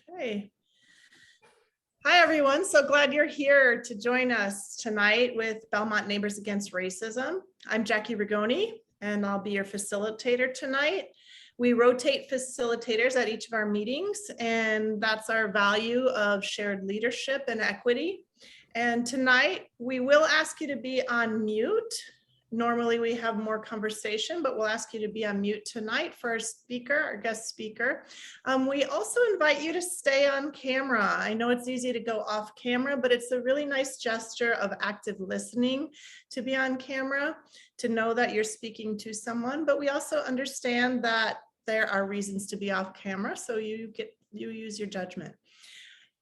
Okay. Hi, everyone. So glad you're here to join us tonight with Belmont Neighbors Against Racism. I'm Jackie Rigoni, and I'll be your facilitator tonight. We rotate facilitators at each of our meetings, and that's our value of shared leadership and equity. And tonight, we will ask you to be on mute. Normally we have more conversation, but we'll ask you to be on mute tonight for our speaker, our guest speaker. We also invite you to stay on camera. I know it's easy to go off camera, but it's a really nice gesture of active listening to be on camera, to know that you're speaking to someone, but we also understand that there are reasons to be off camera, so you use your judgment.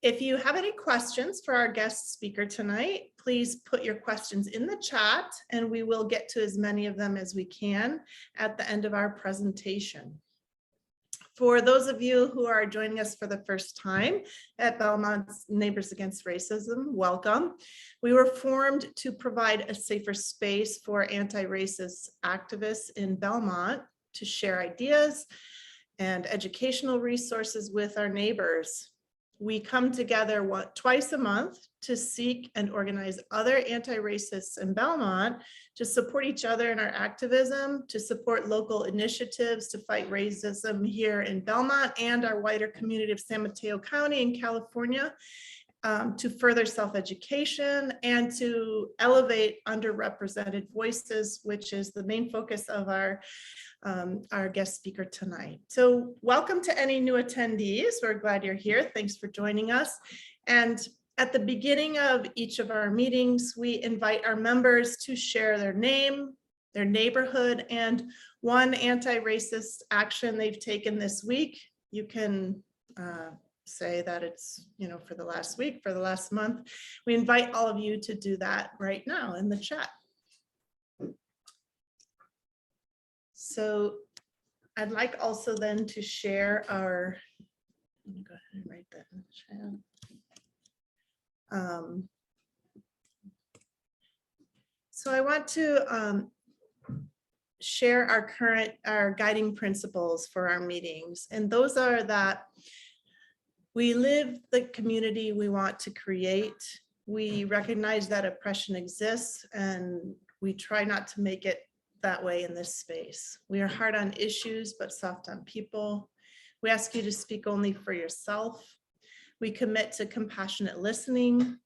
If you have any questions for our guest speaker tonight, please put your questions in the chat and we will get to as many of them as we can at the end of our presentation. For those of you who are joining us for the first time at Belmont's Neighbors Against Racism, welcome. We were formed to provide a safer space for anti-racist activists in Belmont to share ideas and educational resources with our neighbors. We come together twice a month to seek and organize other anti-racists in Belmont to support each other in our activism, to support local initiatives to fight racism here in Belmont and our wider community of San Mateo County in California, to further self-education and to elevate underrepresented voices, which is the main focus of our guest speaker tonight. So welcome to any new attendees. We're glad you're here. Thanks for joining us. And at the beginning of each of our meetings, we invite our members to share their name, their neighborhood, and one anti-racist action they've taken this week. You can say that it's, for the last week, for the last month. We invite all of you to do that right now in the chat. So I'd like also then to share our, let me go ahead and write that in the chat. So I want to share our guiding principles for our meetings. And those are that we live the community we want to create. We recognize that oppression exists and we try not to make it that way in this space. We are hard on issues, but soft on people. We ask you to speak only for yourself. We commit to compassionate listening.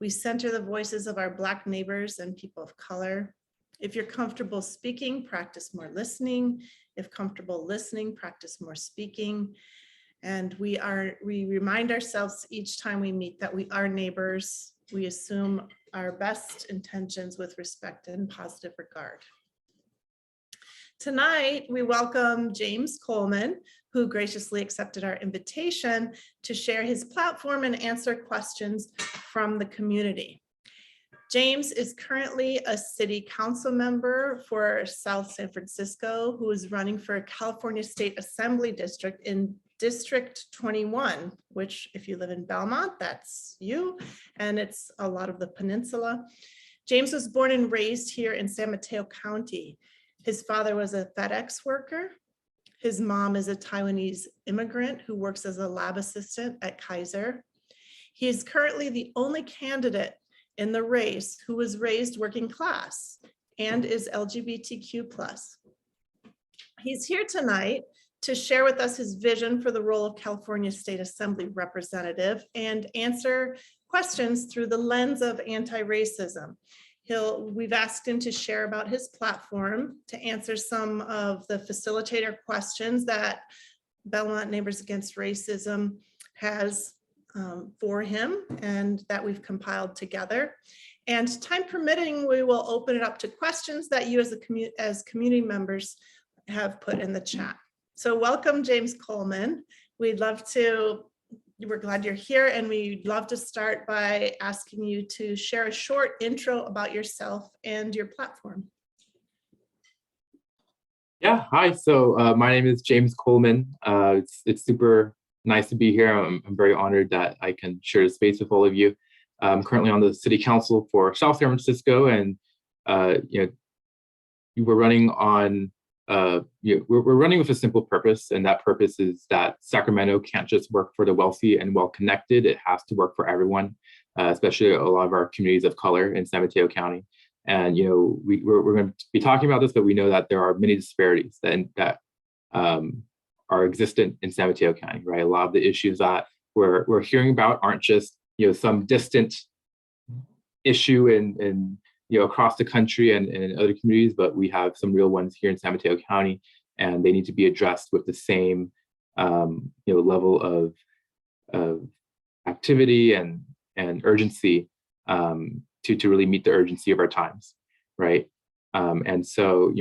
We center the voices of our Black neighbors and people of color. If you're comfortable speaking, practice more listening. If comfortable listening, practice more speaking. And we remind ourselves each time we meet that we are neighbors. We assume our best intentions with respect and positive regard. Tonight, we welcome James Coleman, who graciously accepted our invitation to share his platform and answer questions from the community. James is currently a city council member for South San Francisco, who is running for a California State Assembly district in District 21, which if you live in Belmont, that's you, and it's a lot of the peninsula. James was born and raised here in San Mateo County. His father was a FedEx worker. His mom is a Taiwanese immigrant who works as a lab assistant at Kaiser. He is currently the only candidate in the race who was raised working class and is LGBTQ+. He's here tonight to share with us his vision for the role of California State Assembly representative and answer questions through the lens of anti-racism. We've asked him to share about his platform, to answer some of the facilitator questions that Belmont Neighbors Against Racism has for him and that we've compiled together. And time permitting, we will open it up to questions that you as community members have put in the chat. So welcome, James Coleman. We're glad you're here, and we'd love to start by asking you to share a short intro about yourself and your platform. Yeah, hi. So my name is James Coleman. It's super nice to be here. I'm very honored that I can share the space with all of you. I'm currently on the City Council for South San Francisco, and you were running on we're running with a simple purpose, and that purpose is that Sacramento can't just work for the wealthy and well-connected. It has to work for everyone, especially a lot of our communities of color in San Mateo County. And we're going to be talking about this, but we know that there are many disparities that are existent in San Mateo County, right? A lot of the issues that we're hearing about aren't just some distant issue in across the country and other communities, but we have some real ones here in San Mateo County, and they need to be addressed with the same level of activity and urgency to really meet the urgency of our times, right? And so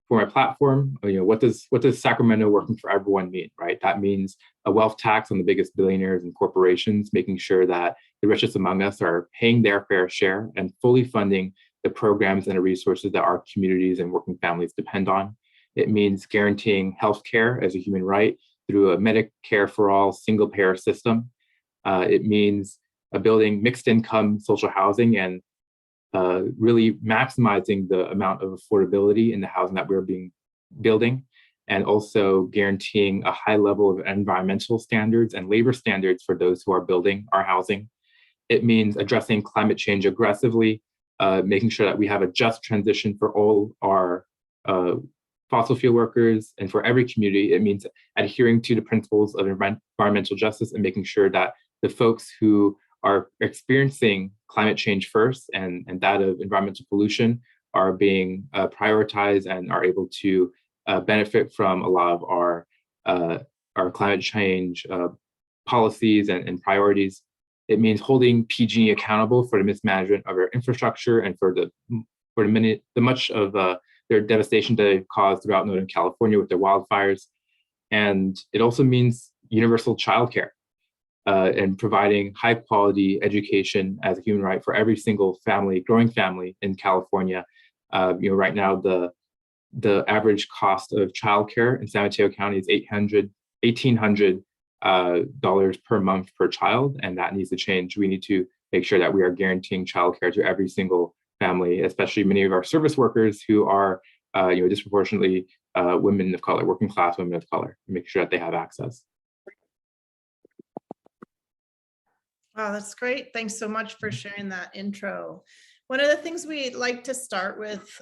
for my platform, what does Sacramento working for everyone mean, right? That means a wealth tax on the biggest billionaires and corporations, making sure that the richest among us are paying their fair share and fully funding the programs and the resources that our communities and working families depend on. It means guaranteeing healthcare as a human right through a Medicare for all single payer system. It means building mixed income social housing and really maximizing the amount of affordability in the housing that we're building, and also guaranteeing a high level of environmental standards and labor standards for those who are building our housing. It means addressing climate change aggressively, making sure that we have a just transition for all our fossil fuel workers and for every community. It means adhering to the principles of environmental justice and making sure that the folks who are experiencing climate change first and that of environmental pollution are being prioritized and are able to benefit from a lot of our climate change policies and priorities. It means holding PG accountable for the mismanagement of our infrastructure and for the much of their devastation that they've caused throughout Northern California with their wildfires. And it also means universal childcare and providing high quality education as a human right for every single family, growing family in California. Right now the average cost of childcare in San Mateo County is $1,800 per month per child, and that needs to change. We need to make sure that we are guaranteeing childcare to every single family, especially many of our service workers who are disproportionately women of color, working class women of color, and make sure that they have access. Wow, that's great. Thanks so much for sharing that intro. One of the things we'd like to start with,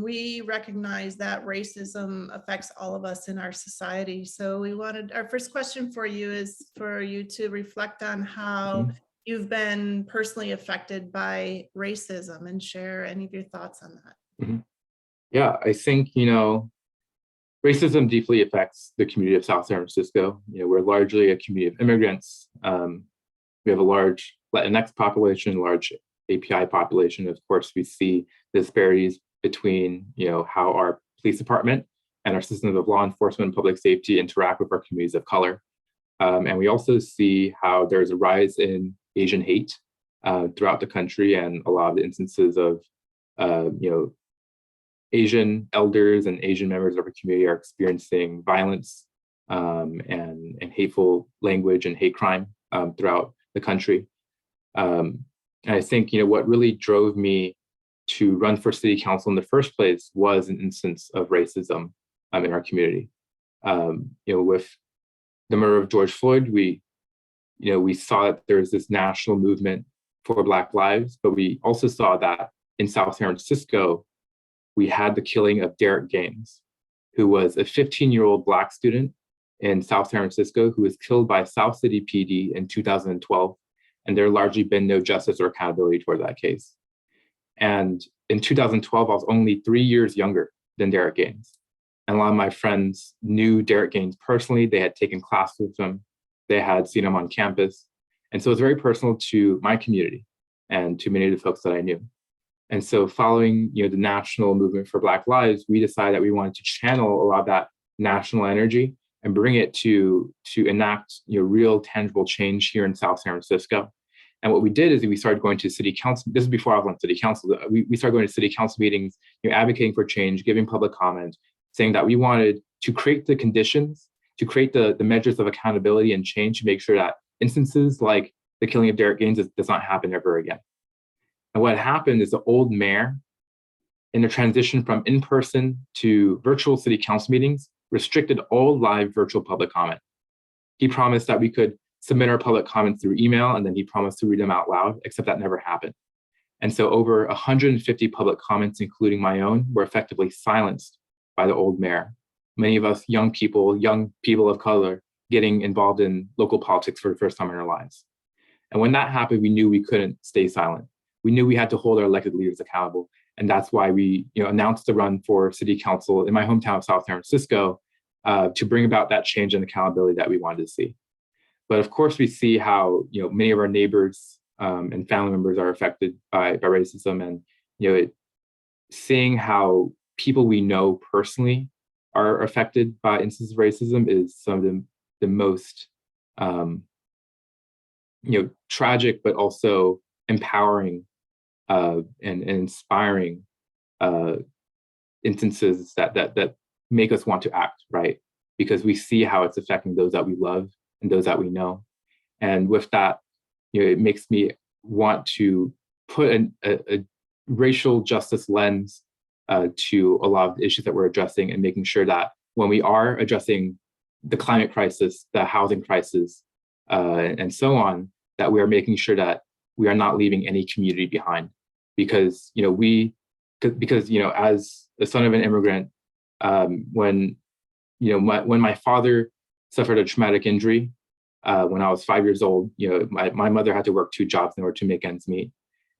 we recognize that racism affects all of us in our society. So our first question for you is for you to reflect on how you've been personally affected by racism and share any of your thoughts on that. Yeah, I think, racism deeply affects the community of South San Francisco. We're largely a community of immigrants. We have a large Latinx population, large API population. Of course, we see disparities between, how our police department and our systems of law enforcement and public safety interact with our communities of color. And we also see how there's a rise in Asian hate throughout the country, and a lot of the instances of, Asian elders and Asian members of our community are experiencing violence and hateful language and hate crime throughout the country. And I think, what really drove me to run for city council in the first place was an instance of racism in our community. With the murder of George Floyd, we saw that there's this national movement for Black lives, but we also saw that in South San Francisco, we had the killing of Derek Gaines, who was a 15-year-old Black student in South San Francisco who was killed by South City PD in 2012. And there largely been no justice or accountability toward that case. And in 2012, I was only 3 years younger than Derek Gaines. And a lot of my friends knew Derek Gaines personally. They had taken classes with him. They had seen him on campus. And so it was very personal to my community and to many of the folks that I knew. And so following, the national movement for Black lives, we decided that we wanted to channel a lot of that national energy and bring it to enact, real tangible change here in South San Francisco. And what we did is we started going to city council. This is before I was on city council. We started going to city council meetings, advocating for change, giving public comment, saying that we wanted to create the conditions, to create the measures of accountability and change to make sure that instances like the killing of Derek Gaines does not happen ever again. And what happened is the old mayor in the transition from in-person to virtual city council meetings, restricted all live virtual public comment. He promised that we could submit our public comments through email, and then he promised to read them out loud, except that never happened. And so over 150 public comments, including my own, were effectively silenced by the old mayor. Many of us young people of color, getting involved in local politics for the first time in our lives. And when that happened, we knew we couldn't stay silent. We knew we had to hold our elected leaders accountable. And that's why we announced the run for city council in my hometown of South San Francisco to bring about that change and accountability that we wanted to see. But of course, we see how many of our neighbors and family members are affected by racism, and seeing how people we know personally are affected by instances of racism is some of the most tragic, but also empowering and inspiring instances that make us want to act, right? Because we see how it's affecting those that we love and those that we know. And with that, it makes me want to put a racial justice lens to a lot of the issues that we're addressing, and making sure that when we are addressing the climate crisis, the housing crisis, and so on, that we are making sure that we are not leaving any community behind. Because as the son of an immigrant, when my father suffered a traumatic injury when I was 5 years old, my mother had to work 2 jobs in order to make ends meet.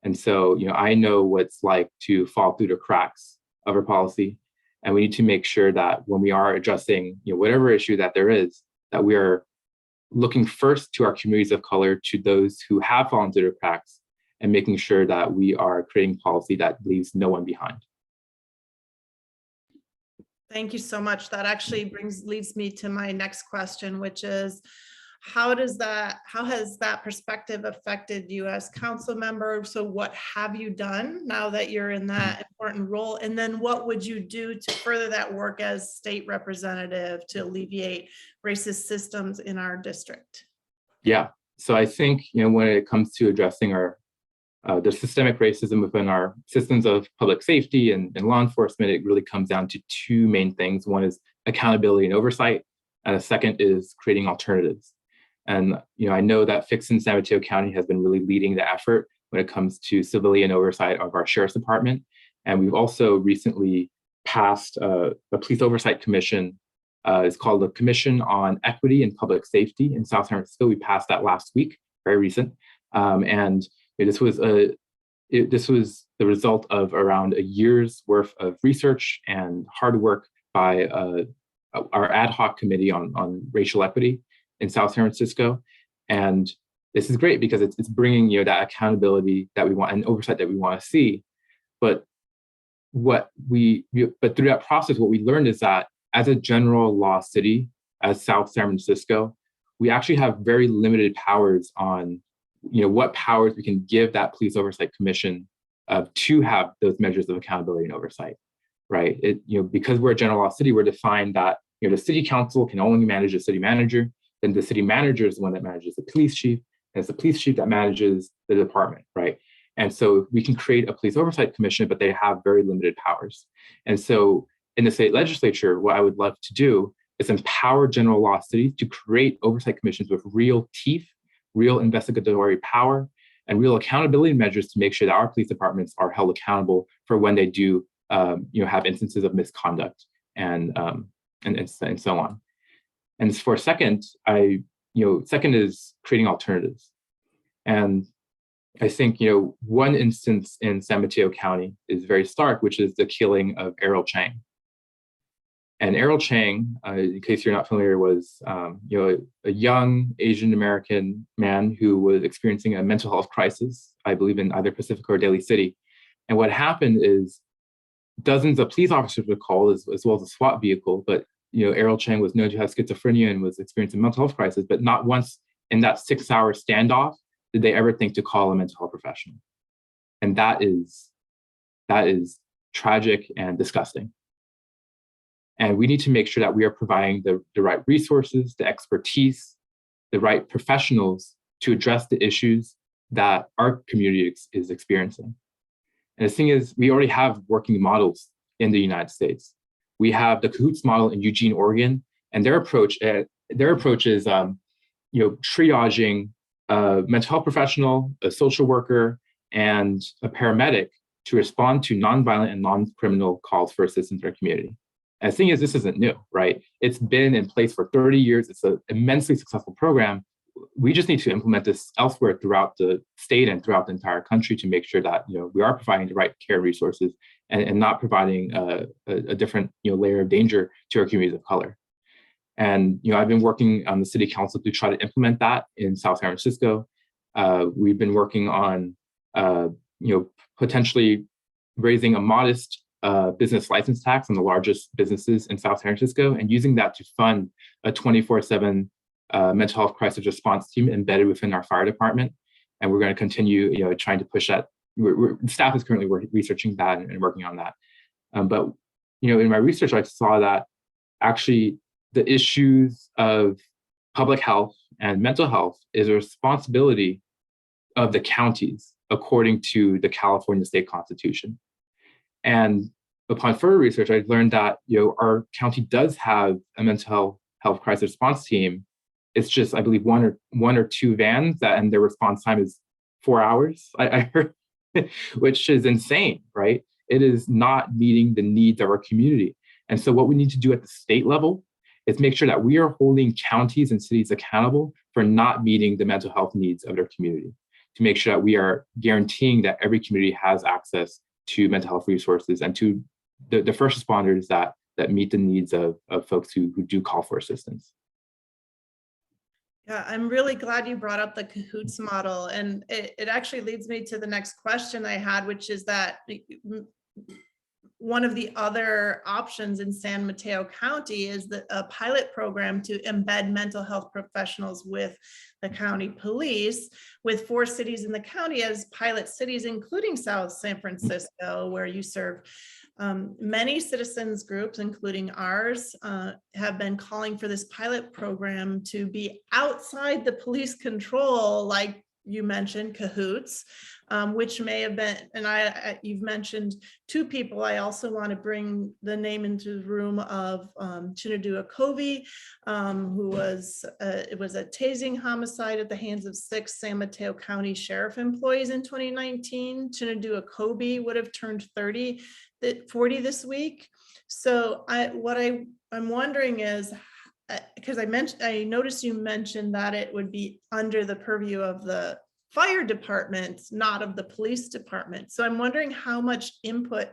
And so, I know what it's like to fall through the cracks of our policy. And we need to make sure that when we are addressing, whatever issue that there is, that we are looking first to our communities of color, to those who have fallen through the cracks, and making sure that we are creating policy that leaves no one behind. Thank you so much. That actually leads me to my next question, which is, how has that perspective affected you as council member? So what have you done now that you're in that important role? And then what would you do to further that work as state representative to alleviate racist systems in our district? Yeah, so I think, when it comes to addressing the systemic racism within our systems of public safety and law enforcement, it really comes down to 2 main things. One is accountability and oversight, and the second is creating alternatives. And I know that Fix in San Mateo County has been really leading the effort when it comes to civilian oversight of our sheriff's department. And we've also recently passed a police oversight commission. It's called the Commission on Equity and Public Safety in South San Francisco. We passed that last week, very recent. And this was the result of around a year's worth of research and hard work by our ad hoc committee on racial equity in South San Francisco. And this is great because it's bringing that accountability that we want and oversight that we want to see. But through that process, what we learned is that as a general law city, as South San Francisco, we actually have very limited powers on what powers we can give that police oversight commission to have those measures of accountability and oversight, right? Because we're a general law city, we're defined that the city council can only manage the city manager. Then the city manager is the one that manages the police chief, and it's the police chief that manages the department, right? And so we can create a police oversight commission, but they have very limited powers. And so in the state legislature, what I would love to do is empower general law cities to create oversight commissions with real teeth, real investigatory power, and real accountability measures to make sure that our police departments are held accountable for when they do have instances of misconduct and so on. And for second, second is creating alternatives. And I think, one instance in San Mateo County is very stark, which is the killing of Errol Chang. And Errol Chang, in case you're not familiar, was a young Asian American man who was experiencing a mental health crisis, I believe in either Pacifica or Daly City. And what happened is dozens of police officers were called, as well as a SWAT vehicle, but Errol Chang was known to have schizophrenia and was experiencing a mental health crisis, but not once in that 6-hour standoff did they ever think to call a mental health professional. And that is tragic and disgusting. And we need to make sure that we are providing the right resources, the expertise, the right professionals to address the issues that our community is experiencing. And the thing is, we already have working models in the United States. We have the Cahoots model in Eugene, Oregon, and their approach is, triaging a mental health professional, a social worker, and a paramedic to respond to nonviolent and non-criminal calls for assistance in their community. And the thing is, this isn't new, right? It's been in place for 30 years. It's an immensely successful program. We just need to implement this elsewhere throughout the state and throughout the entire country to make sure that we are providing the right care resources and not providing a different layer of danger to our communities of color. And I've been working on the city council to try to implement that in South San Francisco. We've been working on potentially raising a modest business license tax on the largest businesses in South San Francisco and using that to fund a 24/7 mental health crisis response team embedded within our fire department. And we're going to continue trying to push that. Staff is currently researching that and working on that. But in my research, I saw that actually the issues of public health and mental health is a responsibility of the counties according to the California state constitution. And upon further research, I learned that our county does have a mental health crisis response team. It's just, I believe, one or two vans and their response time is 4 hours. I heard, which is insane, right? It is not meeting the needs of our community. And so what we need to do at the state level is make sure that we are holding counties and cities accountable for not meeting the mental health needs of their community, to make sure that we are guaranteeing that every community has access to mental health resources and to the first responders that meet the needs of folks who do call for assistance. Yeah, I'm really glad you brought up the Cahoots model. And it actually leads me to the next question I had, which is that one of the other options in San Mateo County is a pilot program to embed mental health professionals with the county police, with 4 cities in the county as pilot cities, including South San Francisco, where you serve. Many citizens groups, including ours, have been calling for this pilot program to be outside the police control, like you mentioned, Cahoots, which may have been, and you've mentioned 2 people. I also want to bring the name into the room of Chinadu Akovi, who it was a tasing homicide at the hands of 6 San Mateo County Sheriff employees in 2019. Chinadu Akovi would have turned 40 this week. So I'm wondering is, because I noticed you mentioned that it would be under the purview of the fire department, not of the police department. So I'm wondering how much input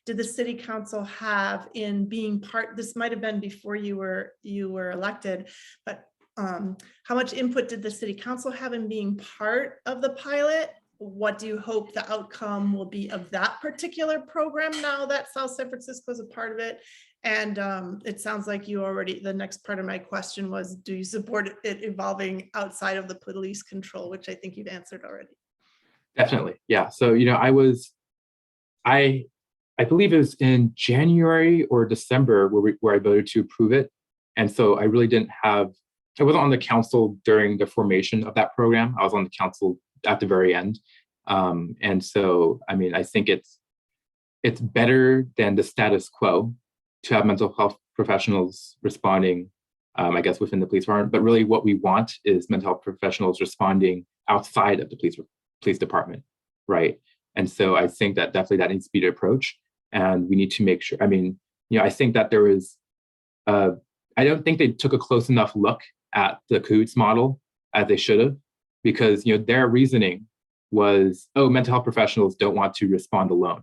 did the city council have in being part, this might've been before you were elected, but how much input did the city council have in being part of the pilot? What do you hope the outcome will be of that particular program now that South San Francisco is a part of it? And it sounds like the next part of my question was, do you support it evolving outside of the police control, which I think you've answered already. Definitely, yeah. So, I believe it was in January or December where I voted to approve it. And so I really I wasn't on the council during the formation of that program. I was on the council at the very end. And so, I think it's better than the status quo to have mental health professionals responding, I guess, within the police department. But really what we want is mental health professionals responding outside of the police department, right? And so I think that definitely that needs to be the approach. And we need to make sure, I think that there was, I don't think they took a close enough look at the Cahoots model as they should have, because their reasoning was, mental health professionals don't want to respond alone.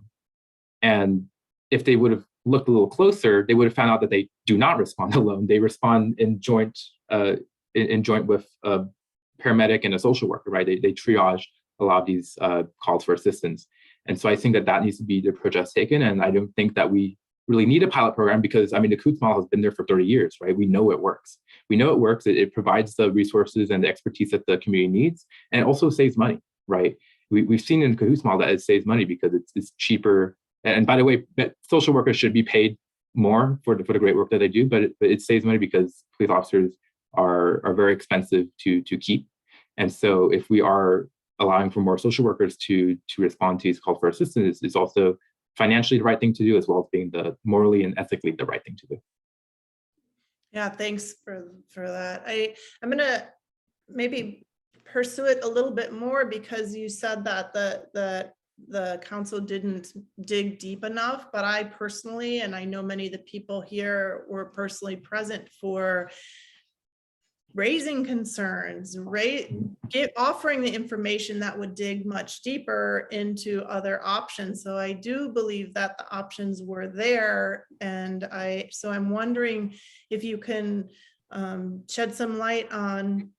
And if they would have looked a little closer, they would have found out that they do not respond alone. They respond in joint with a paramedic and a social worker, right? They triage a lot of these calls for assistance. And so I think that needs to be the approach that's taken. And I don't think that we really need a pilot program because, the Cahoots model has been there for 30 years, right? We know it works. It provides the resources and the expertise that the community needs, and it also saves money, right? We've seen in the Cahoots model that it saves money because it's cheaper. And by the way, social workers should be paid more for the great work that they do, but it saves money because police officers are very expensive to keep. And so if we are allowing for more social workers to respond to these calls for assistance is also financially the right thing to do, as well as being the morally and ethically the right thing to do. Yeah, thanks for that. I'm gonna maybe pursue it a little bit more, because you said that the council didn't dig deep enough, but I personally, and I know many of the people here were personally present for raising concerns, offering the information that would dig much deeper into other options. So I do believe that the options were there, and so I'm wondering if you can shed some light on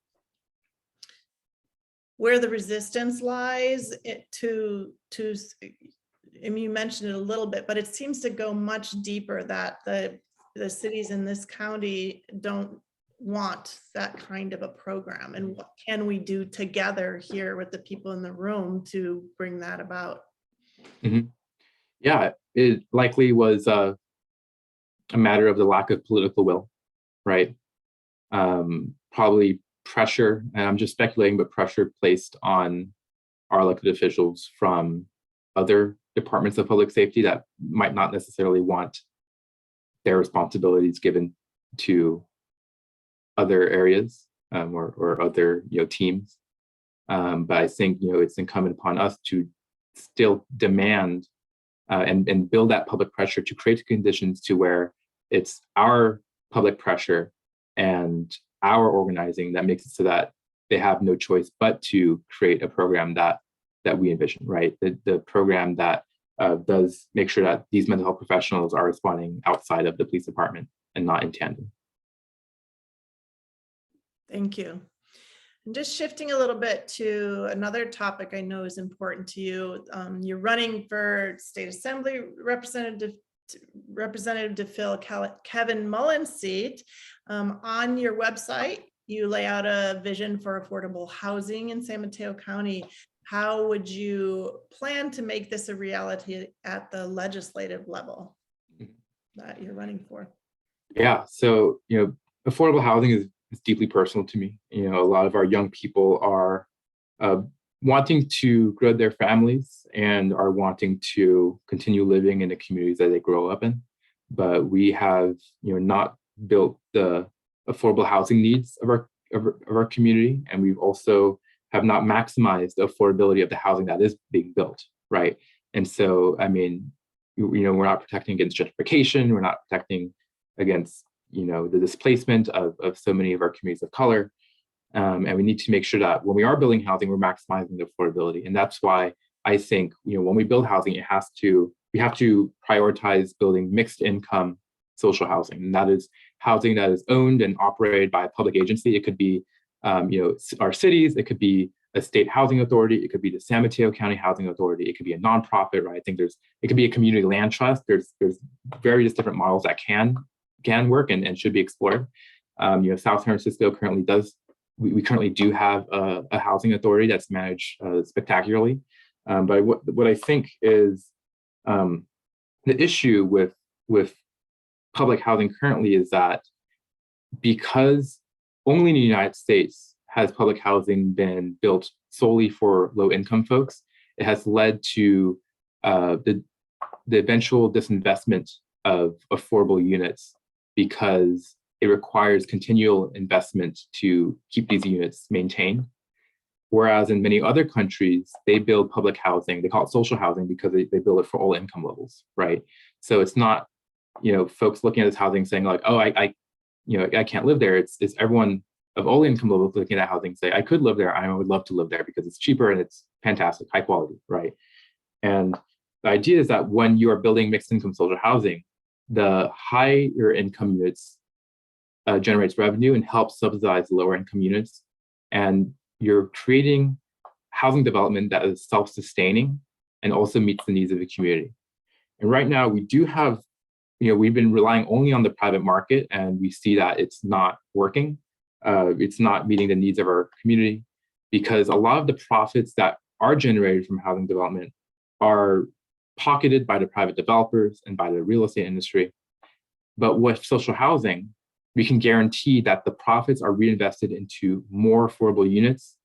where the resistance lies and you mentioned it a little bit, but it seems to go much deeper, that the cities in this county don't want that kind of a program. And what can we do together here with the people in the room to bring that about? Mm-hmm. Yeah, it likely was a matter of the lack of political will, right? Probably pressure, and I'm just speculating, but pressure placed on our elected officials from other departments of public safety that might not necessarily want their responsibilities given to other areas or other teams. But I think it's incumbent upon us to still demand and build that public pressure to create conditions to where it's our public pressure and our organizing that makes it so that they have no choice but to create a program that we envision, right? The program that does make sure that these mental health professionals are responding outside of the police department and not in tandem. Thank you. And just shifting a little bit to another topic I know is important to you. You're running for State Assembly representative to fill Kevin Mullen's seat. On your website, you lay out a vision for affordable housing in San Mateo County. How would you plan to make this a reality at the legislative level that you're running for? Yeah, so affordable housing is deeply personal to me. A lot of our young people are wanting to grow their families and are wanting to continue living in the communities that they grow up in. But we have not built the affordable housing needs of our community, and we've also have not maximized the affordability of the housing that is being built, right? And so, I mean, we're not protecting against gentrification, we're not protecting against the displacement of so many of our communities of color. And we need to make sure that when we are building housing, we're maximizing the affordability. And that's why I think, when we build housing, we have to prioritize building mixed income social housing. And that is housing that is owned and operated by a public agency. It could be, our cities, it could be a state housing authority, it could be the San Mateo County Housing Authority, it could be a nonprofit, right? I think it could be a community land trust. There's various different models that can work and should be explored. South San Francisco currently does. We currently do have a housing authority that's managed spectacularly. But what I think is the issue with public housing currently is that because only in the United States has public housing been built solely for low-income folks, it has led to the eventual disinvestment of affordable units, because it requires continual investment to keep these units maintained. Whereas in many other countries, they build public housing, they call it social housing because they build it for all income levels, right? So it's not, folks looking at this housing saying like, oh, I can't live there. It's everyone of all income levels looking at housing say, I could live there. I would love to live there because it's cheaper and it's fantastic, high quality, right? And the idea is that when you are building mixed income social housing, the higher income units generates revenue and helps subsidize lower income units. And you're creating housing development that is self-sustaining and also meets the needs of the community. And right now we do have, we've been relying only on the private market, and we see that it's not working. It's not meeting the needs of our community, because a lot of the profits that are generated from housing development are pocketed by the private developers and by the real estate industry. But with social housing, we can guarantee that the profits are reinvested into more affordable units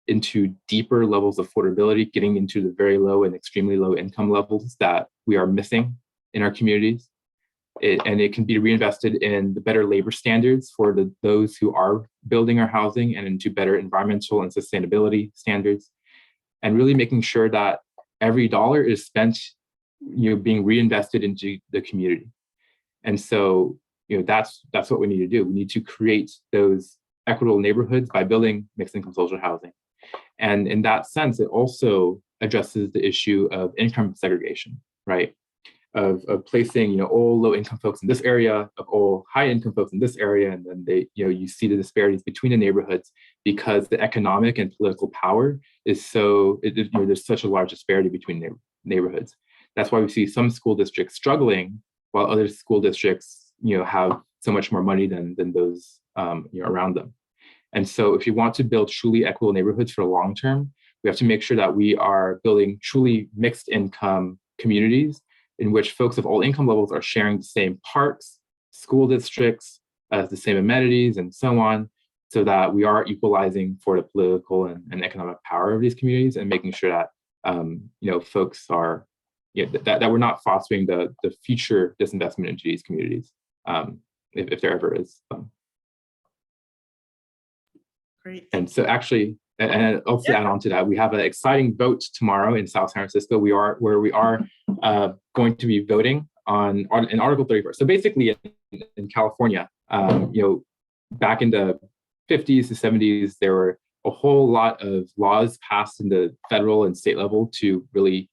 into deeper levels of affordability, getting into the very low and extremely low income levels that we are missing in our communities. And it can be reinvested in the better labor standards for those who are building our housing, and into better environmental and sustainability standards, and really making sure that every dollar is spent, being reinvested into the community. And so, that's what we need to do. We need to create those equitable neighborhoods by building mixed income social housing. And in that sense, it also addresses the issue of income segregation, right? Of placing, all low income folks in this area, of all high income folks in this area, and then you see the disparities between the neighborhoods because the economic and political power is there's such a large disparity between neighborhoods. That's why we see some school districts struggling, while other school districts, have so much more money than those around them. And so, if you want to build truly equitable neighborhoods for the long term, we have to make sure that we are building truly mixed income communities in which folks of all income levels are sharing the same parks, school districts, the same amenities, and so on, so that we are equalizing for the political and economic power of these communities, and making sure that folks are that we're not fostering the future disinvestment into these communities, if there ever is. Great. And so, actually, and also add on to that, we have an exciting vote tomorrow in South San Francisco. We are going to be voting on in Article 34. So basically, in California, back in the 50s to 70s, there were a whole lot of laws passed in the federal and state level to really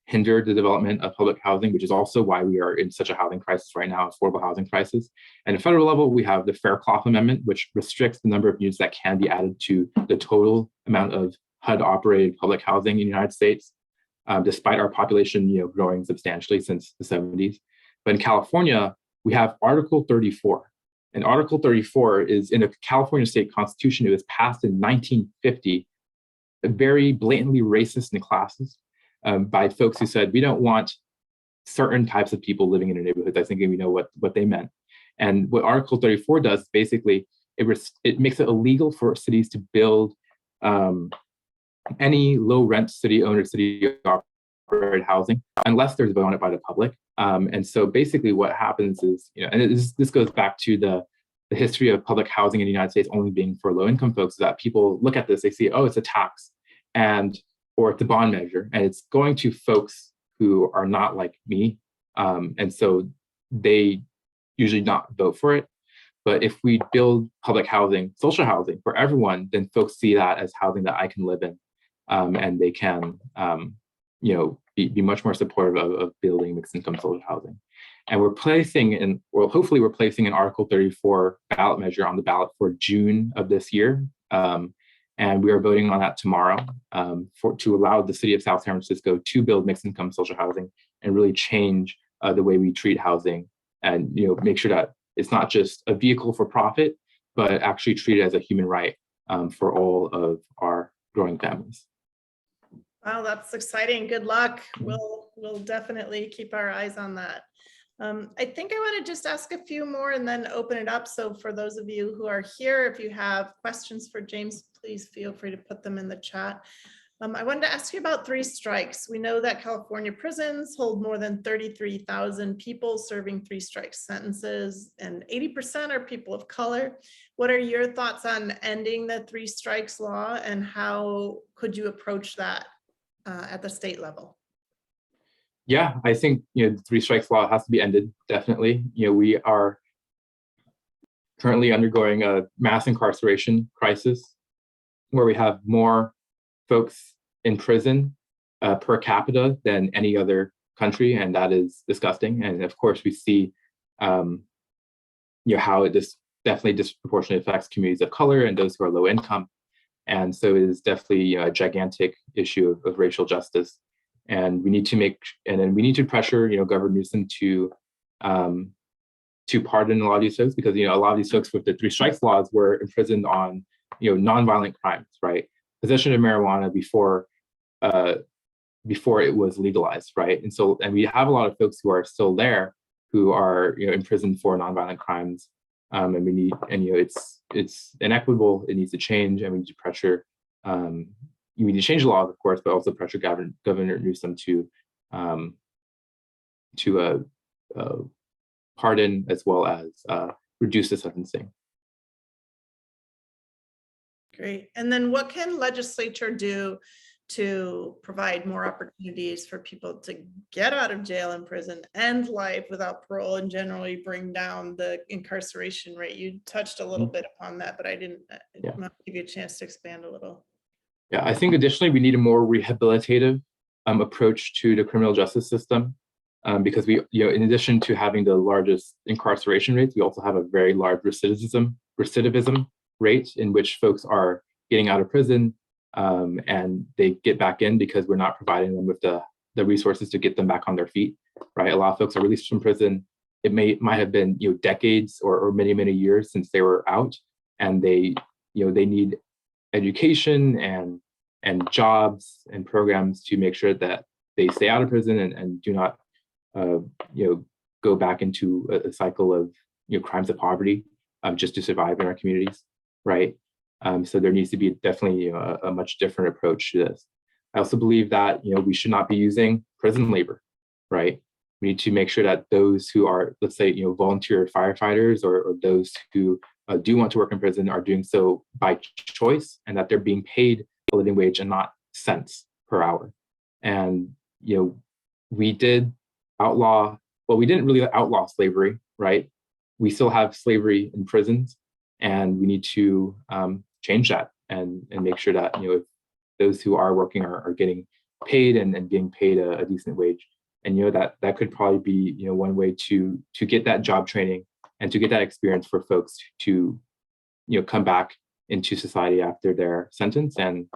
hinder the development of public housing, which is also why we are in such a housing crisis right now, affordable housing crisis. And at federal level, we have the Fairclough Amendment, which restricts the number of units that can be added to the total amount of HUD-operated public housing in the United States, despite our population, growing substantially since the 70s. But in California, we have Article 34. And Article 34 is in the California state constitution. It was passed in 1950, very blatantly racist and classist, by folks who said, we don't want certain types of people living in our neighborhoods. I think we know what they meant. And what Article 34 does, basically, it makes it illegal for cities to build any low rent city owned or city operated housing unless there's a vote on it by the public. And so basically what happens is, and this goes back to the history of public housing in the United States only being for low income folks, is that people look at this, they see, oh, it's a tax, or it's a bond measure, and it's going to folks who are not like me. And so they usually not vote for it. But if we build public housing, social housing for everyone, then folks see that as housing that I can live in, and they can, be much more supportive of building mixed income social housing. And hopefully we're placing an Article 34 ballot measure on the ballot for June of this year. And we are voting on that tomorrow to allow the city of South San Francisco to build mixed income social housing and really change the way we treat housing, and make sure that it's not just a vehicle for profit, but actually treat it as a human right for all of our growing families. Wow, that's exciting. Good luck. We'll definitely keep our eyes on that. I think I want to just ask a few more and then open it up. So for those of you who are here, if you have questions for James, please feel free to put them in the chat. I wanted to ask you about 3 strikes. We know that California prisons hold more than 33,000 people serving 3 strike sentences, and 80% are people of color. What are your thoughts on ending the 3 strikes law, and how could you approach that at the state level? Yeah, I think the 3 strikes law has to be ended. Definitely, we are currently undergoing a mass incarceration crisis, where we have more folks in prison per capita than any other country, and that is disgusting. And of course, we see how it definitely disproportionately affects communities of color and those who are low income. And so it is definitely a gigantic issue of racial justice. And we need to pressure, Governor Newsom to pardon a lot of these folks, because a lot of these folks with the 3 strikes laws were imprisoned on nonviolent crimes, right? Possession of marijuana before it was legalized, right? And we have a lot of folks who are still there who are imprisoned for nonviolent crimes, and it's inequitable. It needs to change, and we need to pressure you need to change the laws, of course, but also pressure Governor Newsom to pardon as well as reduce the sentencing. Great. And then what can legislature do to provide more opportunities for people to get out of jail and prison, end life without parole, and generally bring down the incarceration rate? You touched a little bit upon that, but I didn't give you a chance to expand a little. Yeah, I think additionally, we need a more rehabilitative approach to the criminal justice system, because we, in addition to having the largest incarceration rates, we also have a very large recidivism rate in which folks are getting out of prison and they get back in because we're not providing them with the resources to get them back on their feet, right? A lot of folks are released from prison. It might have been decades or many years since they were out, and they need education and jobs and programs to make sure that they stay out of prison and do not go back into a cycle of crimes of poverty just to survive in our communities, right? So there needs to be definitely a much different approach to this. I also believe that we should not be using prison labor, right? We need to make sure that those who are, let's say, volunteer firefighters or those who do want to work in prison are doing so by choice, and that they're being paid a living wage and not cents per hour. And we did outlaw, well, we didn't really outlaw slavery, right? We still have slavery in prisons, and we need to change that and make sure that if those who are working are getting paid and getting paid a decent wage. And that could probably be one way to get that job training and to get that experience for folks to come back into society after their sentence and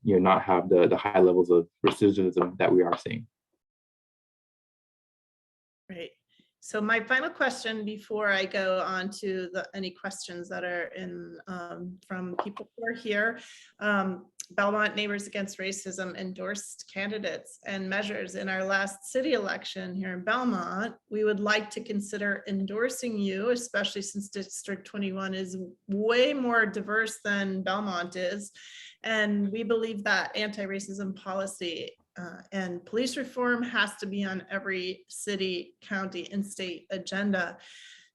not have the high levels of recidivism that we are seeing. Great. So my final question before I go on to any questions that are in from people who are here. Belmont Neighbors Against Racism endorsed candidates and measures in our last city election here in Belmont. We would like to consider endorsing you, especially since District 21 is way more diverse than Belmont is. And we believe that anti-racism policy and police reform has to be on every city, county, and state agenda.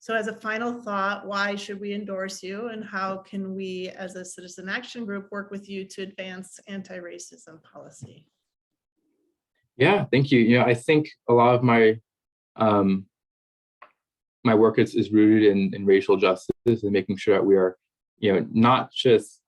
So as a final thought, why should we endorse you, and how can we as a citizen action group work with you to advance anti-racism policy? Yeah, thank you. I think a lot of my my work is rooted in racial justice and making sure that we are not just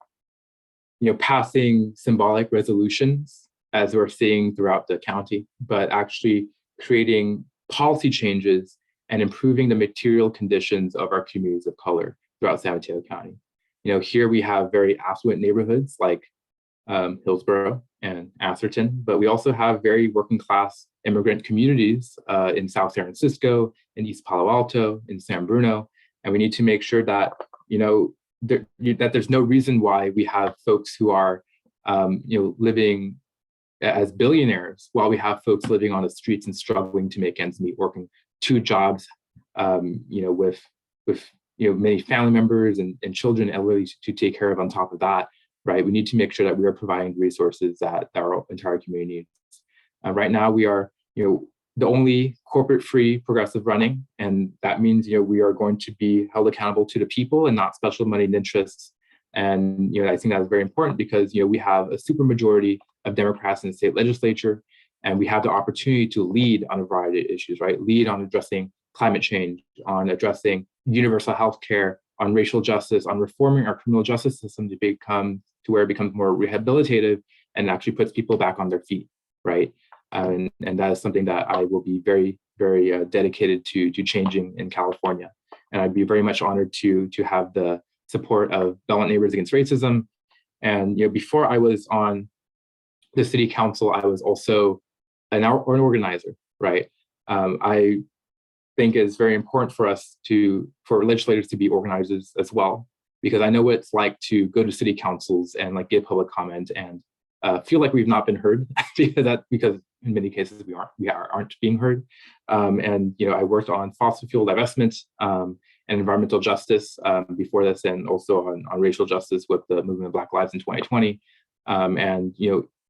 passing symbolic resolutions as we're seeing throughout the county, but actually creating policy changes and improving the material conditions of our communities of color throughout San Mateo County. Here we have very affluent neighborhoods like Hillsborough and Atherton, but we also have very working class immigrant communities in South San Francisco, in East Palo Alto, in San Bruno, and we need to make sure that that there's no reason why we have folks who are living as billionaires while we have folks living on the streets and struggling to make ends meet, working 2 jobs, with many family members and children, elderly to take care of on top of that, right? We need to make sure that we are providing resources that our entire community needs. Right now, we are, the only corporate-free progressive running, and that means, we are going to be held accountable to the people and not special moneyed interests. And I think that's very important because we have a supermajority of Democrats in the state legislature, and we have the opportunity to lead on a variety of issues, right? Lead on addressing climate change, on addressing universal health care, on racial justice, on reforming our criminal justice system to where it becomes more rehabilitative and actually puts people back on their feet, right? And that is something that I will be very, very dedicated to changing in California. And I'd be very much honored to have the support of Belmont Neighbors Against Racism. And before I was on the city council, I was also an organizer, right? I think it's very important for legislators to be organizers as well, because I know what it's like to go to city councils and give public comment and feel like we've not been heard because in many cases we aren't being heard. And I worked on fossil fuel divestment and environmental justice before this, and also on racial justice with the movement of Black Lives in 2020. And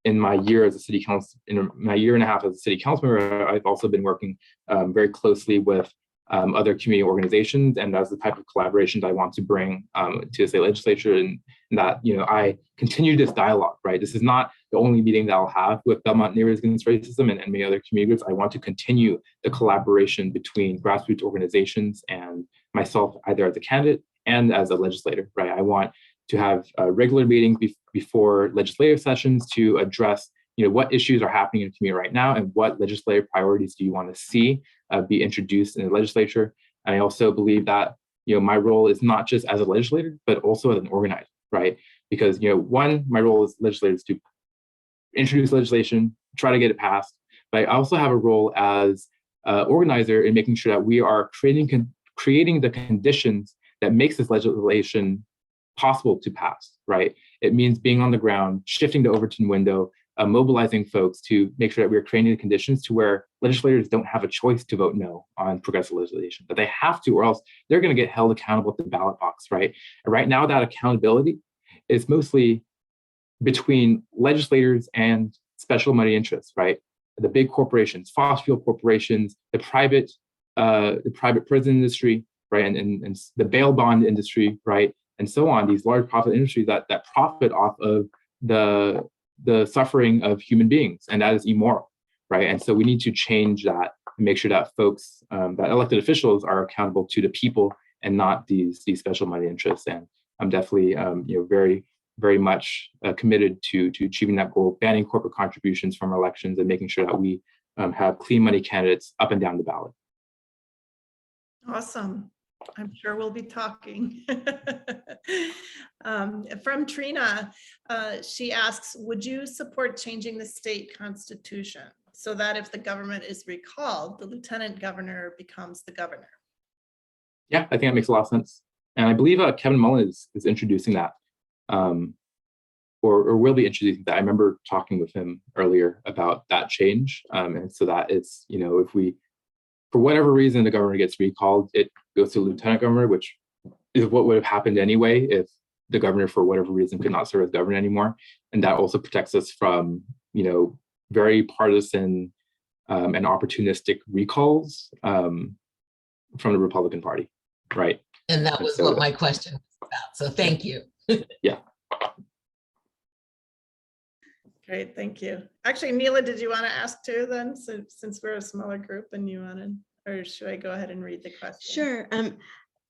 in my year as a city council, in my year and a half as a city council member, I've also been working very closely with other community organizations, and that's the type of collaborations I want to bring to the state legislature, and that I continue this dialogue. Right, this is not the only meeting that I'll have with Belmont Neighbors Against Racism and many other community groups. I want to continue the collaboration between grassroots organizations and myself, either as a candidate and as a legislator. Right, I want to have regular meetings before legislative sessions to address what issues are happening in the community right now, and what legislative priorities do you want to see be introduced in the legislature. And I also believe that my role is not just as a legislator, but also as an organizer, right? Because one, my role as legislator is to introduce legislation, try to get it passed, but I also have a role as organizer in making sure that we are creating the conditions that makes this legislation possible to pass, right? It means being on the ground, shifting the Overton window, mobilizing folks to make sure that we're creating the conditions to where legislators don't have a choice to vote no on progressive legislation, but they have to, or else they're going to get held accountable at the ballot box, right? And right now, that accountability is mostly between legislators and special money interests, right? The big corporations, fossil fuel corporations, the private prison industry, right, and the bail bond industry, right, and so on. These large profit industries that profit off of the suffering of human beings, and that is immoral, right? And so we need to change that and make sure that folks, that elected officials, are accountable to the people and not these special money interests. And I'm definitely very, very much committed to achieving that goal, banning corporate contributions from elections, and making sure that we have clean money candidates up and down the ballot. Awesome. I'm sure we'll be talking. From Trina, she asks, would you support changing the state constitution so that if the government is recalled, the lieutenant governor becomes the governor? Yeah, I think that makes a lot of sense. And I believe Kevin Mullen is introducing that, or will be introducing that. I remember talking with him earlier about that change. And so that it's, if we, for whatever reason, the governor gets recalled, it goes to the lieutenant governor, which is what would have happened anyway if the governor, for whatever reason, could not serve as governor anymore. And that also protects us from, very partisan and opportunistic recalls from the Republican Party, right? And that was what my question was about. So thank you. Yeah. Great, thank you. Actually, Neela, did you want to ask too then, since we're a smaller group and you wanted, or should I go ahead and read the question? Sure.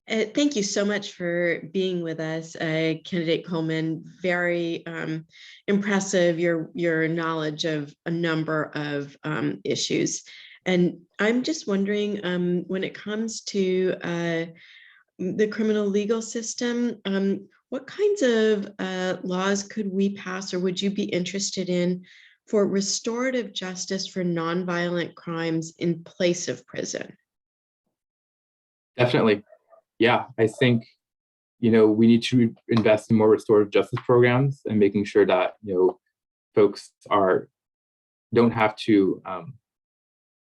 Thank you so much for being with us, Candidate Coleman. Very impressive, your knowledge of a number of issues. And I'm just wondering, when it comes to the criminal legal system, what kinds of laws could we pass, or would you be interested in, for restorative justice for nonviolent crimes in place of prison? Definitely. Yeah, I think, we need to invest in more restorative justice programs and making sure that, folks don't have to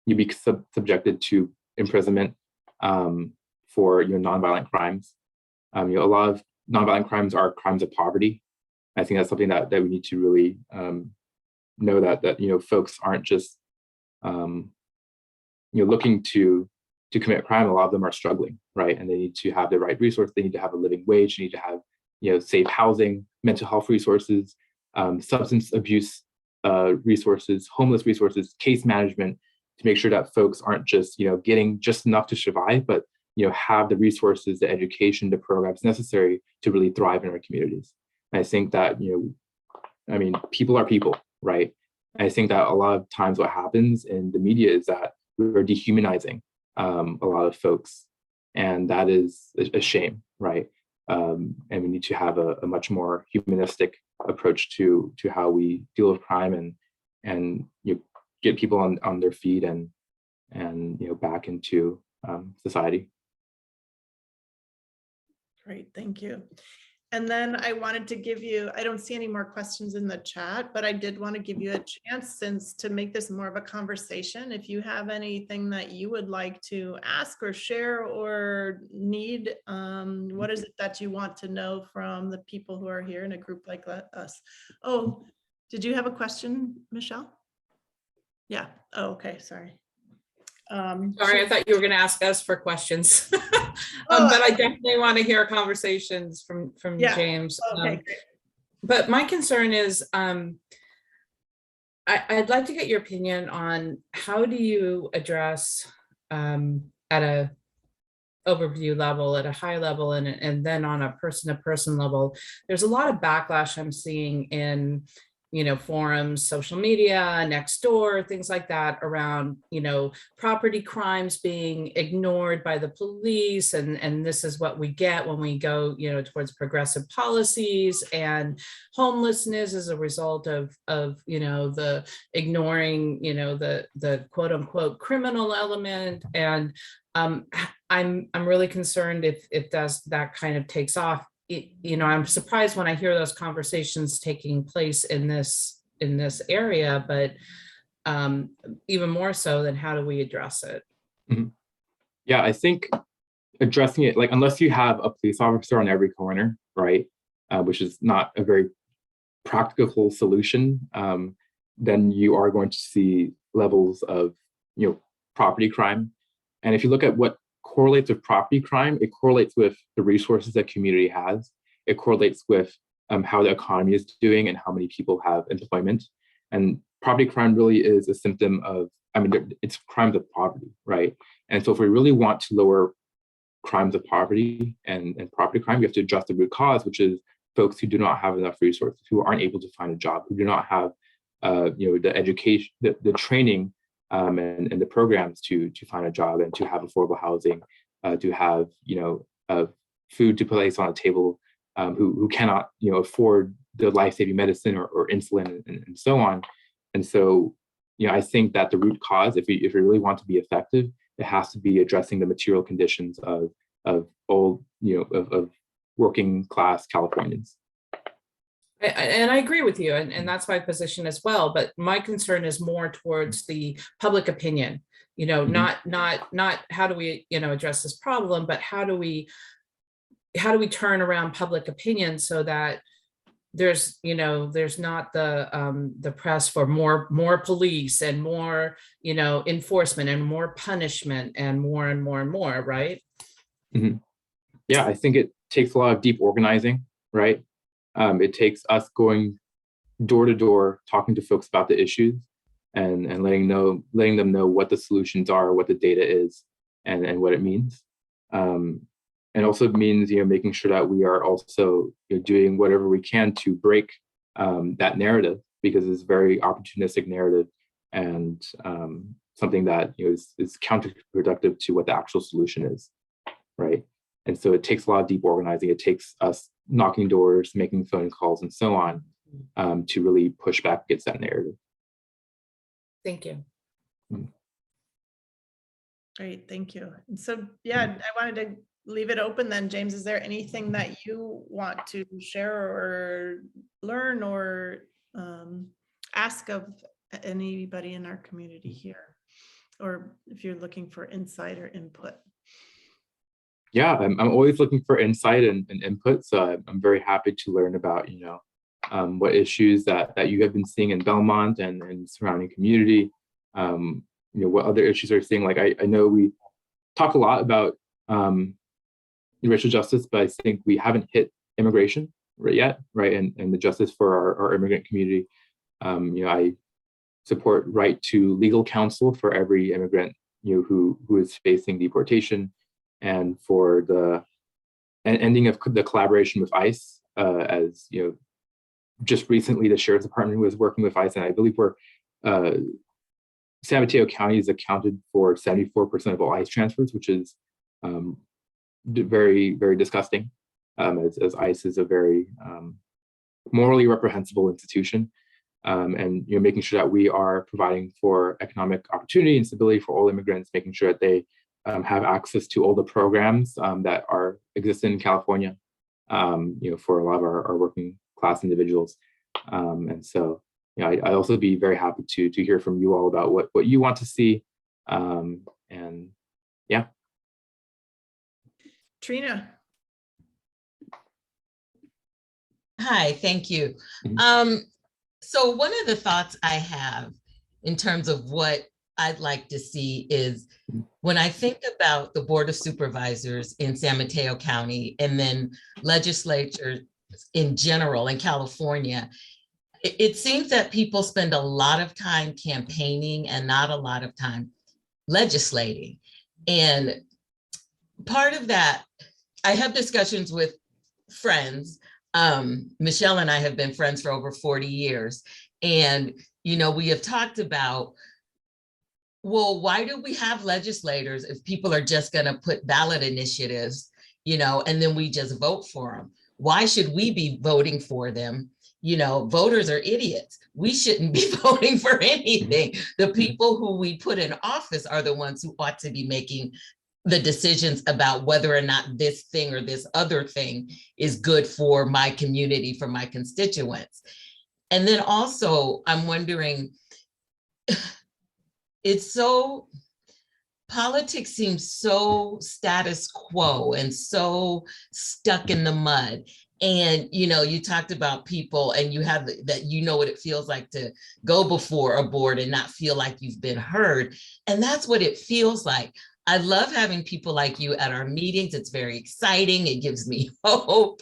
be subjected to imprisonment for nonviolent crimes. A lot of nonviolent crimes are crimes of poverty. I think that's something that we need to really know that folks aren't just looking to commit crime. A lot of them are struggling, right? And they need to have the right resource. They need to have a living wage. They need to have safe housing, mental health resources, substance abuse resources, homeless resources, case management, to make sure that folks aren't just getting just enough to survive, but have the resources, the education, the programs necessary to really thrive in our communities. And I think that people are people, right? And I think that a lot of times what happens in the media is that we're dehumanizing a lot of folks, and that is a shame, right? And we need to have a much more humanistic approach to how we deal with crime and get people on their feet and back into society. Great, thank you. And then I wanted to give you, I don't see any more questions in the chat, but I did want to give you a chance to make this more of a conversation. If you have anything that you would like to ask or share or need, what is it that you want to know from the people who are here in a group like us? Oh, did you have a question, Michelle? Yeah. Oh, okay. Sorry. Sorry, I thought you were going to ask us for questions. Oh, But I definitely want to hear conversations from Yeah. James. Okay, great. But my concern is, I'd like to get your opinion on how do you address at a overview level, at a high level, and then on a person-to-person level. There's a lot of backlash I'm seeing in, forums, social media, next door, things like that around, property crimes being ignored by the police. And this is what we get when we go, towards progressive policies, and homelessness as a result of the ignoring, the quote unquote criminal element. And I'm really concerned if that kind of takes off. I'm surprised when I hear those conversations taking place in this area, but even more so than how do we address it? Mm-hmm. Yeah, I think addressing it, like, unless you have a police officer on every corner, right, which is not a very practical solution, then you are going to see levels of, property crime. And if you look at what correlates with property crime, it correlates with the resources that community has. It correlates with how the economy is doing and how many people have employment. And property crime really is a symptom of, it's crimes of poverty, right? And so if we really want to lower crimes of poverty and property crime, we have to address the root cause, which is folks who do not have enough resources, who aren't able to find a job, who do not have the education, the training, and the programs to find a job and to have affordable housing, to have food to place on a table, who cannot afford the life-saving medicine or insulin and so on. And so I think that the root cause, if we really want to be effective, it has to be addressing the material conditions of working class Californians. And I agree with you, and that's my position as well. But my concern is more towards the public opinion, not how do we, address this problem, but how do we turn around public opinion so that there's not the press for more police and more, enforcement and more punishment and more and more and more, right? Mm-hmm. Yeah, I think it takes a lot of deep organizing, right? It takes us going door to door, talking to folks about the issues and letting them know what the solutions are, what the data is, and what it means. And also means, making sure that we are also doing whatever we can to break that narrative, because it's a very opportunistic narrative and something that is counterproductive to what the actual solution is, right? And so it takes a lot of deep organizing. It takes us knocking doors, making phone calls, and so on, to really push back against that narrative. Thank you. Great, thank you. And so, yeah, I wanted to leave it open then. James, is there anything that you want to share or learn or ask of anybody in our community here? Or if you're looking for insight or input? Yeah, I'm always looking for insight and input. So I'm very happy to learn about, what issues that you have been seeing in Belmont and surrounding community. What other issues are you seeing? Like, I know we talk a lot about racial justice, but I think we haven't hit immigration yet, right? And the justice for our immigrant community. I support right to legal counsel for every immigrant, who is facing deportation, and for the ending of the collaboration with ICE, as just recently the Sheriff's Department was working with ICE, and I believe San Mateo County is accounted for 74% of all ICE transfers, which is very, very disgusting, as ICE is a very morally reprehensible institution, and making sure that we are providing for economic opportunity and stability for all immigrants, making sure that they have access to all the programs that are existing in California, for a lot of our working class individuals. And so, I'd also be very happy to hear from you all about what you want to see. And yeah. Trina. Hi, thank you. So one of the thoughts I have in terms of what I'd like to see is when I think about the Board of Supervisors in San Mateo County and then legislature in general in California, it seems that people spend a lot of time campaigning and not a lot of time legislating. And part of that, I have discussions with friends. Michelle and I have been friends for over 40 years. And, we have talked about, well, why do we have legislators if people are just going to put ballot initiatives, and then we just vote for them? Why should we be voting for them? Voters are idiots. We shouldn't be voting for anything. The people who we put in office are the ones who ought to be making the decisions about whether or not this thing or this other thing is good for my community, for my constituents. And then also, I'm wondering, politics seems so status quo and so stuck in the mud. And, you talked about people and you have that, what it feels like to go before a board and not feel like you've been heard. And that's what it feels like. I love having people like you at our meetings. It's very exciting. It gives me hope,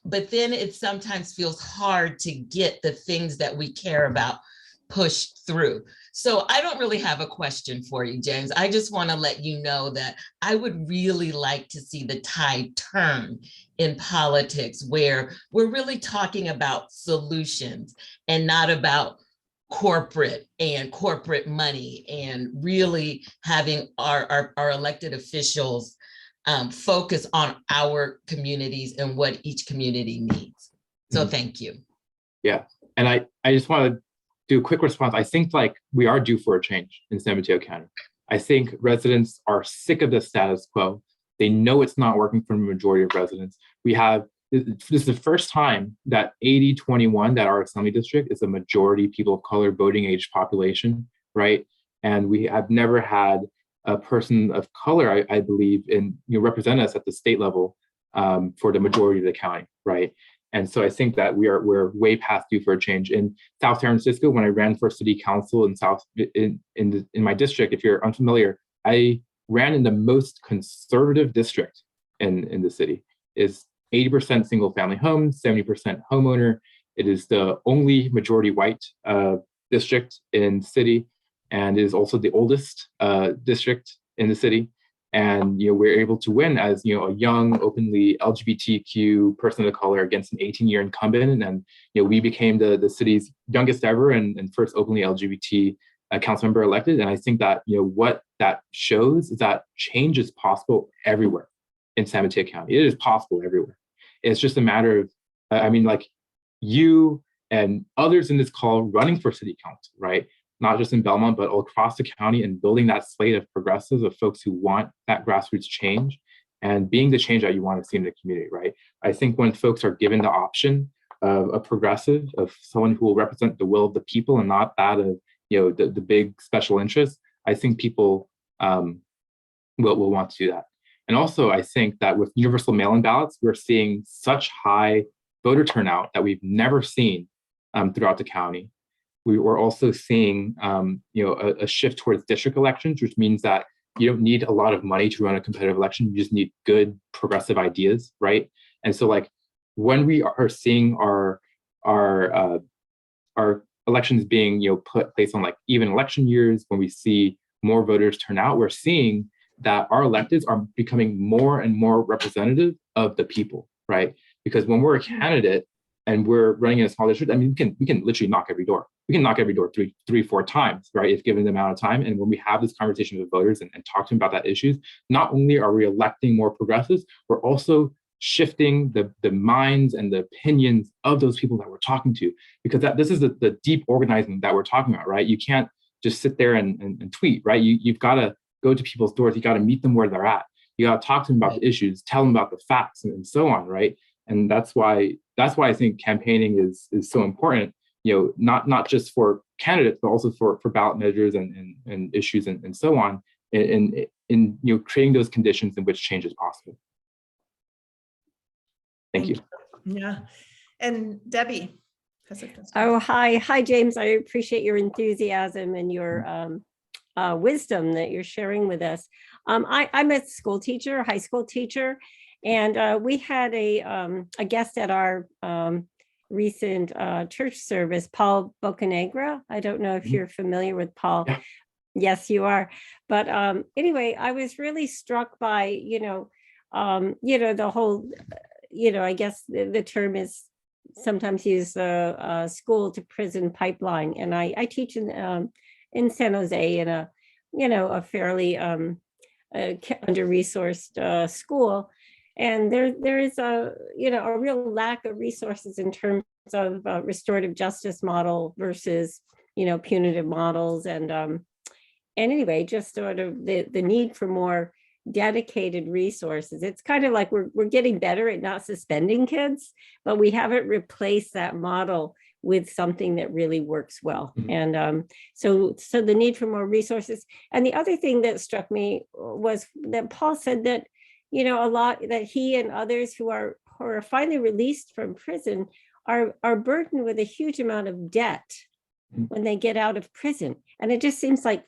but then it sometimes feels hard to get the things that we care about pushed through. So I don't really have a question for you, James. I just want to let you know that I would really like to see the tide turn in politics where we're really talking about solutions and not about corporate money, and really having our elected officials focus on our communities and what each community needs. So thank you. Yeah, and I just want to do a quick response. I think we are due for a change in San Mateo County. I think residents are sick of the status quo. They know it's not working for the majority of residents. This is the first time that 80-21, that our assembly district is a majority people of color voting age population, right? And we have never had a person of color, I believe, represent us at the state level for the majority of the county, right? And so I think that we're way past due for a change. In South San Francisco, when I ran for city council in my district, if you're unfamiliar, I ran in the most conservative district in the city. Is 80% single family homes, 70% homeowner. It is the only majority white district in the city, and is also the oldest district in the city. And we're able to win as a young, openly LGBTQ person of color against an 18-year incumbent, and we became the city's youngest ever and first openly LGBT council member elected. And I think that what that shows is that change is possible everywhere in San Mateo County. It is possible everywhere. It's just a matter of, you and others in this call running for city council, right? Not just in Belmont, but all across the county, and building that slate of progressives, of folks who want that grassroots change and being the change that you want to see in the community, right? I think when folks are given the option of a progressive, of someone who will represent the will of the people and not that of, the big special interests, I think people will want to do that. And also, I think that with universal mail-in ballots, we're seeing such high voter turnout that we've never seen throughout the county. We were also seeing, a shift towards district elections, which means that you don't need a lot of money to run a competitive election. You just need good progressive ideas, right? And so, when we are seeing our elections being, placed on even election years, when we see more voters turn out, we're seeing that our electeds are becoming more and more representative of the people, right? Because when we're a candidate and we're running in a small district, we can literally knock every door. We can knock every door three, 4 times, right? If given the amount of time. And when we have this conversation with voters and talk to them about that issues, not only are we electing more progressives, we're also shifting the minds and the opinions of those people that we're talking to, because this is the deep organizing that we're talking about, right? You can't just sit there and tweet, right? You've got to go to people's doors. You got to meet them where they're at. You got to talk to them about the issues, tell them about the facts, and so on, right? And that's why I think campaigning is so important. Not just for candidates, but also for ballot measures and issues and so on, in creating those conditions in which change is possible. Thank you. Yeah, and Debbie. Oh, hi, James. I appreciate your enthusiasm and your wisdom that you're sharing with us. I'm a school teacher, high school teacher, and we had a guest at our recent church service, Paul Bocanegra. I don't know if you're familiar with Paul. Yeah. Yes, you are. But anyway, I was really struck by, the whole, I guess the term is sometimes used school to prison pipeline. And I teach in San Jose in a fairly under-resourced school. And there is a real lack of resources in terms of restorative justice model versus, punitive models. And anyway, just sort of the need for more dedicated resources. It's kind of like we're getting better at not suspending kids, but we haven't replaced that model with something that really works well. And so the need for more resources. And the other thing that struck me was that Paul said that, a lot that he and others who are finally released from prison are burdened with a huge amount of debt when they get out of prison. And it just seems like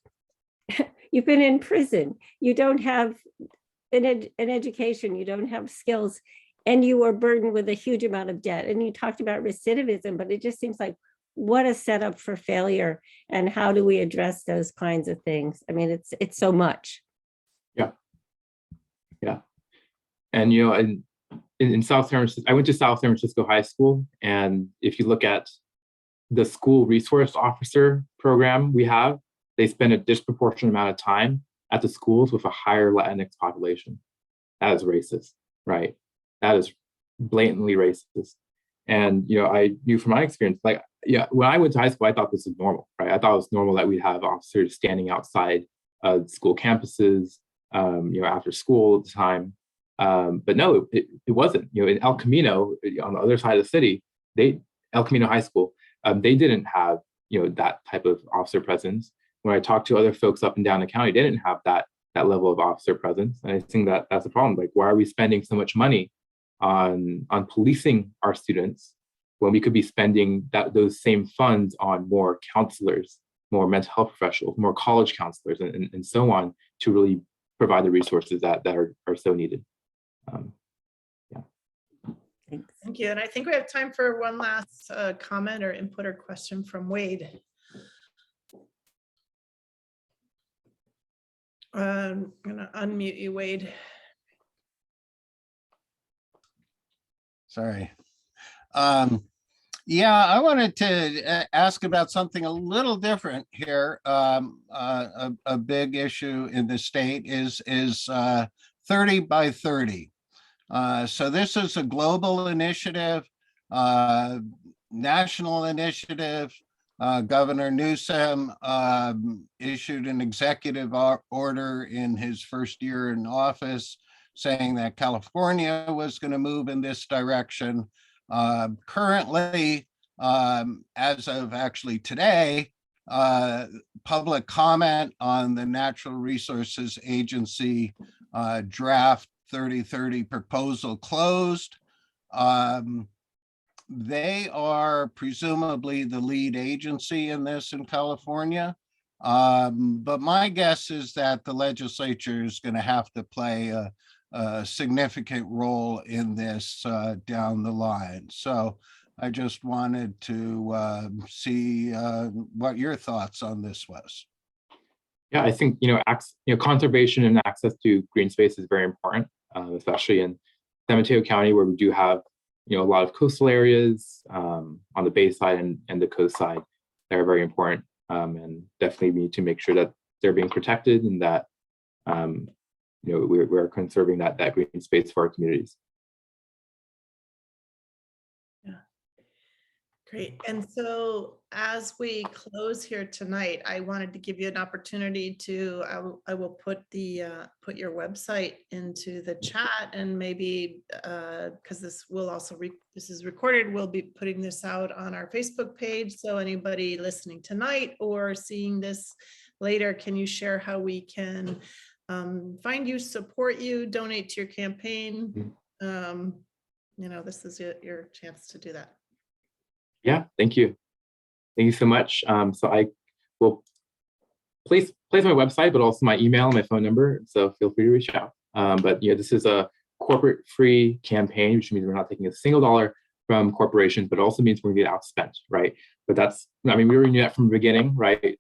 you've been in prison, you don't have an education, you don't have skills, and you are burdened with a huge amount of debt. And you talked about recidivism, but it just seems like what a setup for failure. And how do we address those kinds of things? I mean, it's so much. Yeah. And, in South San Francisco, I went to South San Francisco High School. And if you look at the school resource officer program we have, they spend a disproportionate amount of time at the schools with a higher Latinx population. That is racist, right? That is blatantly racist. And, I knew from my experience, when I went to high school, I thought this was normal, right? I thought it was normal that we'd have officers standing outside school campuses, after school at the time. But no, it wasn't. In El Camino, on the other side of the city, El Camino High School, they didn't have, that type of officer presence. When I talked to other folks up and down the county, they didn't have that level of officer presence. And I think that's a problem. Like, why are we spending so much money on policing our students when we could be spending those same funds on more counselors, more mental health professionals, more college counselors, and so on, to really provide the resources that are so needed. Thank you. And I think we have time for one last comment or input or question from Wade. I'm going to unmute you, Wade. Sorry. Yeah, I wanted to ask about something a little different here. A big issue in the state is 30 by 30. So this is a global initiative, national initiative. Governor Newsom issued an executive order in his first year in office saying that California was going to move in this direction. Currently, as of actually today, public comment on the Natural Resources Agency draft 3030 proposal closed. They are presumably the lead agency in this in California. But my guess is that the legislature is going to have to play a significant role in this down the line. So I just wanted to see what your thoughts on this was. Yeah, I think, conservation and access to green space is very important, especially in San Mateo County, where we do have a lot of coastal areas on the bay side and the coast side that are very important, and definitely need to make sure that they're being protected and that we're conserving that green space for our communities. Yeah, Great. And so as we close here tonight, I wanted to give you an opportunity to, I will put put your website into the chat, and maybe because this will also, this is recorded, we'll be putting this out on our Facebook page. So anybody listening tonight or seeing this later, can you share how we can find you, support you, donate to your campaign? This is your chance to do that. Yeah, thank you. Thank you so much. So I will place my website, but also my email and my phone number. So feel free to reach out. But this is a corporate-free campaign, which means we're not taking a single dollar from corporations, but also means we're going to get outspent, right? But that's, we already knew that from the beginning, right?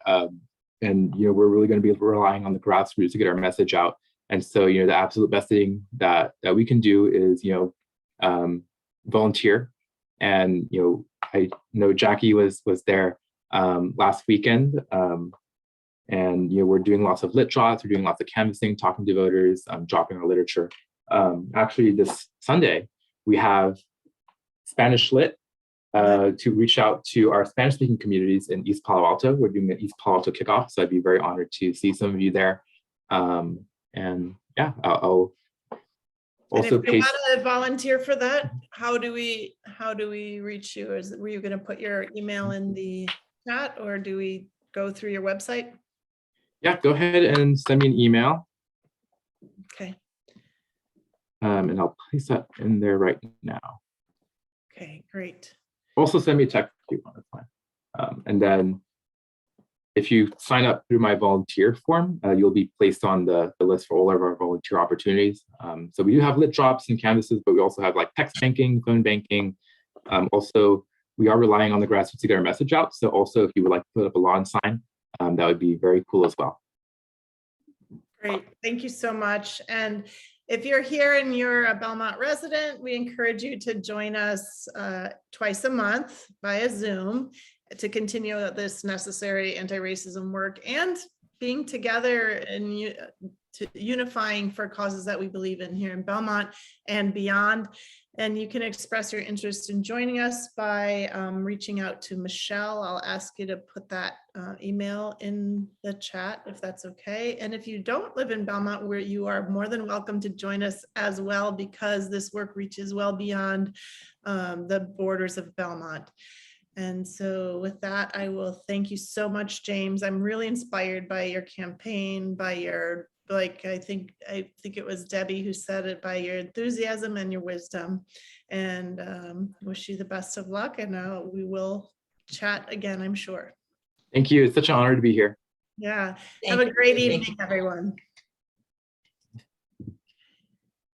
And we're really going to be relying on the grassroots to get our message out. And so the absolute best thing that we can do is volunteer. And I know Jackie was there last weekend, and we're doing lots of lit drops, we're doing lots of canvassing, talking to voters, dropping our literature. Actually, this Sunday we have Spanish Lit to reach out to our Spanish-speaking communities in East Palo Alto. We're doing an East Palo Alto kickoff, so I'd be very honored to see some of you there. And yeah, I'll also if you want to volunteer for that, how do we reach you? Were you going to put your email in the chat, or do we go through your website? Yeah, go ahead and send me an email. Okay. And I'll place that in there right now. Okay, great. Also send me a text if you want, that's fine. And then if you sign up through my volunteer form, you'll be placed on the list for all of our volunteer opportunities. So we do have lit drops and canvases, but we also have like text banking, phone banking. Also, we are relying on the grassroots to get our message out. So also, if you would like to put up a lawn sign, that would be very cool as well. Great, thank you so much. And if you're here and you're a Belmont resident, we encourage you to join us twice a month via Zoom to continue this necessary anti-racism work and being together and unifying for causes that we believe in here in Belmont and beyond. And you can express your interest in joining us by reaching out to Michelle. I'll ask you to put that email in the chat if that's okay. And if you don't live in Belmont, where you are more than welcome to join us as well, because this work reaches well beyond the borders of Belmont. And so with that, I will thank you so much, James. I'm really inspired by your campaign, by your, I think it was Debbie who said it, by your enthusiasm and your wisdom, and wish you the best of luck. And we will chat again, I'm sure. Thank you. It's such an honor to be here. Yeah. Have a great evening, everyone.